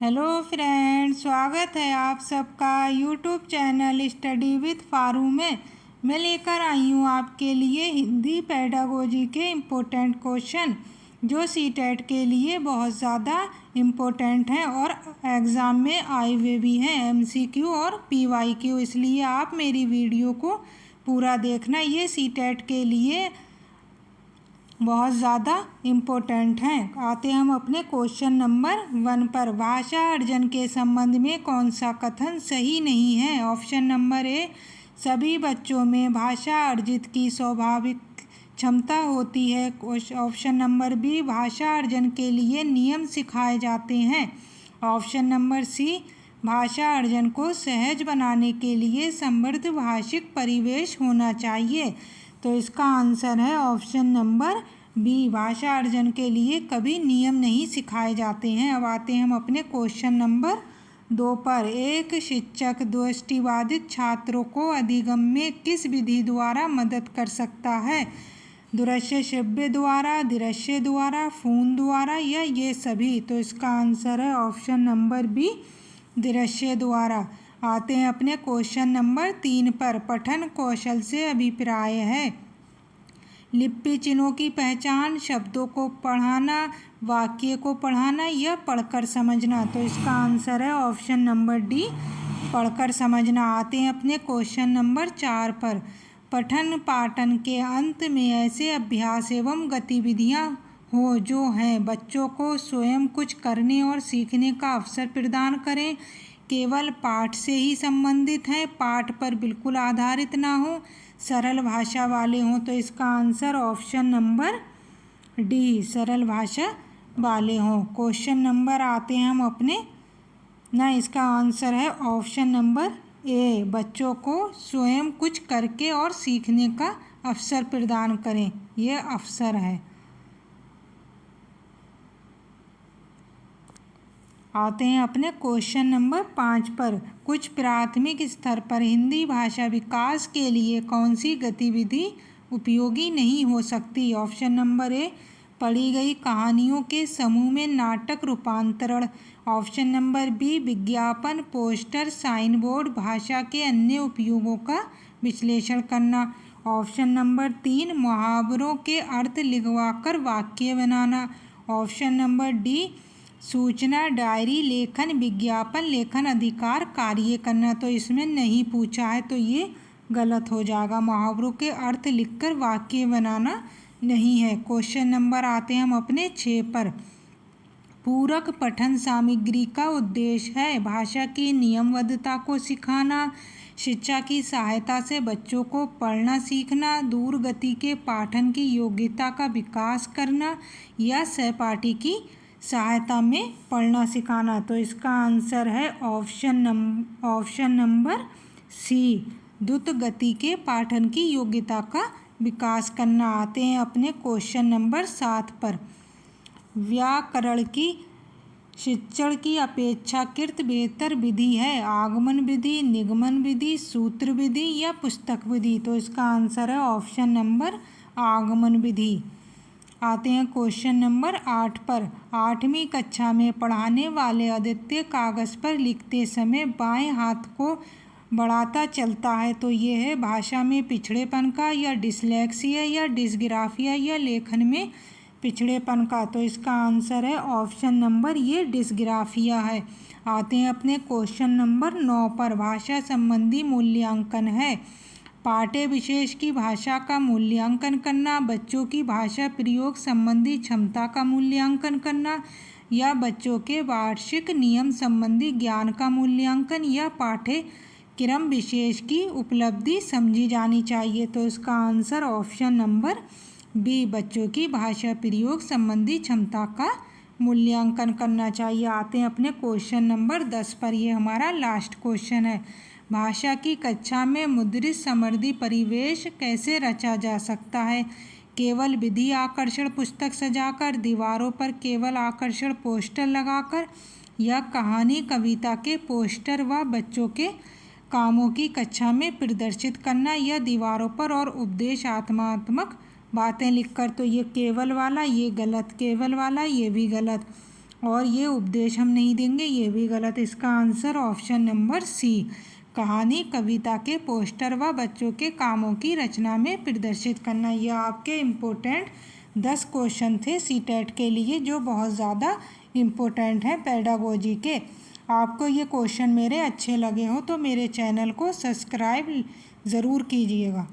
Hello friends, स्वागत है आप सबका यूट्यूब चैनल स्टडी विद फारू में। मैं लेकर आई हूँ आपके लिए हिंदी पेडागोजी के इम्पोर्टेंट क्वेश्चन जो सीटेट के लिए बहुत ज़्यादा इम्पोर्टेंट हैं और एग्ज़ाम में आए हुए भी हैं, एमसीक्यू और पीवाईक्यू। इसलिए आप मेरी वीडियो को पूरा देखना, ये सीटेट के लिए बहुत ज़्यादा इम्पोर्टेंट हैं। आते हम अपने क्वेश्चन नंबर 1 पर। भाषा अर्जन के संबंध में कौन सा कथन सही नहीं है? ऑप्शन नंबर ए, सभी बच्चों में भाषा अर्जित की स्वाभाविक क्षमता होती है। ऑप्शन नंबर बी, भाषा अर्जन के लिए नियम सिखाए जाते हैं। ऑप्शन नंबर सी, भाषा अर्जन को सहज बनाने के लिए समृद्ध भाषिक परिवेश होना चाहिए। तो इसका आंसर है ऑप्शन नंबर बी, भाषा अर्जन के लिए कभी नियम नहीं सिखाए जाते हैं। अब आते हैं हम अपने क्वेश्चन नंबर 2 पर। एक शिक्षक दृष्टिबाधित छात्रों को अधिगम में किस विधि द्वारा मदद कर सकता है? दृश्य श्रव्य द्वारा, दृश्य द्वारा, फोन द्वारा या ये सभी? तो इसका आंसर है ऑप्शन नंबर बी, दृश्य द्वारा। आते हैं अपने क्वेश्चन नंबर 3 पर। पठन कौशल से अभिप्राय है लिपि चिन्हों की पहचान, शब्दों को पढ़ाना, वाक्य को पढ़ाना या पढ़कर समझना? तो इसका आंसर है ऑप्शन नंबर डी, पढ़कर समझना। आते हैं अपने क्वेश्चन नंबर 4 पर। पठन पाठन के अंत में ऐसे अभ्यास एवं गतिविधियाँ हो जो हैं बच्चों को स्वयं कुछ करने और सीखने का अवसर प्रदान करें, केवल पाठ से ही संबंधित हैं, पाठ पर बिल्कुल आधारित ना हो, सरल भाषा वाले हों? तो इसका आंसर ऑप्शन नंबर डी, सरल भाषा वाले हों। क्वेश्चन नंबर आते हैं हम अपने इसका आंसर है ऑप्शन नंबर ए, बच्चों को स्वयं कुछ करके और सीखने का अवसर प्रदान करें, ये अवसर है। आते हैं अपने क्वेश्चन नंबर 5 पर। कुछ प्राथमिक स्तर पर हिंदी भाषा विकास के लिए कौन सी गतिविधि उपयोगी नहीं हो सकती? ऑप्शन नंबर ए, पढ़ी गई कहानियों के समूह में नाटक रूपांतरण। ऑप्शन नंबर बी, विज्ञापन, पोस्टर, साइन बोर्ड, भाषा के अन्य उपयोगों का विश्लेषण करना। ऑप्शन नंबर 3, मुहावरों के अर्थ लिखवाकर वाक्य बनाना। ऑप्शन नंबर डी, सूचना डायरी लेखन, विज्ञापन लेखन अधिकार कार्य करना। तो इसमें नहीं पूछा है तो ये गलत हो जाएगा, मुहावरों के अर्थ लिखकर वाक्य बनाना नहीं है। क्वेश्चन नंबर आते हैं हम अपने 6 पर। पूरक पठन सामग्री का उद्देश्य है भाषा की नियमबद्धता को सिखाना, शिक्षा की सहायता से बच्चों को पढ़ना सीखना, दूर गति के पाठन की योग्यता का विकास करना या सहपाठी की सहायता में पढ़ना सिखाना। तो इसका आंसर है ऑप्शन नंबर सी, द्रुत गति के पाठन की योग्यता का विकास करना। आते हैं अपने क्वेश्चन नंबर 7 पर। व्याकरण की शिक्षण की अपेक्षाकृत बेहतर विधि है आगमन विधि, निगमन विधि, सूत्र विधि या पुस्तक विधि? तो इसका आंसर है ऑप्शन नंबर आगमन विधि। आते हैं क्वेश्चन नंबर 8 पर। 8वीं कक्षा में पढ़ाने वाले आदित्य कागज़ पर लिखते समय बाएं हाथ को बढ़ाता चलता है, तो ये है भाषा में पिछड़ेपन का या डिसलेक्सिया या डिसग्राफिया या लेखन में पिछड़ेपन का? तो इसका आंसर है ऑप्शन नंबर ये, डिसग्राफिया है। आते हैं अपने क्वेश्चन नंबर 9 पर। भाषा संबंधी मूल्यांकन है पाठ्य विशेष की भाषा का मूल्यांकन करना, बच्चों की भाषा प्रयोग संबंधी क्षमता का मूल्यांकन करना या बच्चों के वार्षिक नियम संबंधी ज्ञान का मूल्यांकन या पाठ्यक्रम विशेष की उपलब्धि समझी जानी चाहिए? तो इसका आंसर ऑप्शन नंबर बी, बच्चों की भाषा प्रयोग संबंधी क्षमता का मूल्यांकन करना चाहिए। आते हैं अपने क्वेश्चन नंबर 10 पर। ये हमारा लास्ट क्वेश्चन है। भाषा की कक्षा में मुद्रित समृद्धि परिवेश कैसे रचा जा सकता है? केवल विधि आकर्षण पुस्तक सजाकर, दीवारों पर केवल आकर्षण पोस्टर लगाकर या कहानी कविता के पोस्टर व बच्चों के कामों की कक्षा में प्रदर्शित करना या दीवारों पर और उपदेशात्मक बातें लिखकर? तो ये केवल वाला ये गलत, केवल वाला ये भी गलत। और ये उपदेश हम नहीं देंगे, ये भी गलत। इसका आंसर ऑप्शन नंबर सी, कहानी कविता के पोस्टर व बच्चों के कामों की रचना में प्रदर्शित करना। ये आपके इम्पोर्टेंट 10 क्वेश्चन थे सीटेट के लिए, जो बहुत ज़्यादा इम्पोर्टेंट हैं पेडागोजी के। आपको ये क्वेश्चन मेरे अच्छे लगे हो तो मेरे चैनल को सब्सक्राइब ज़रूर कीजिएगा।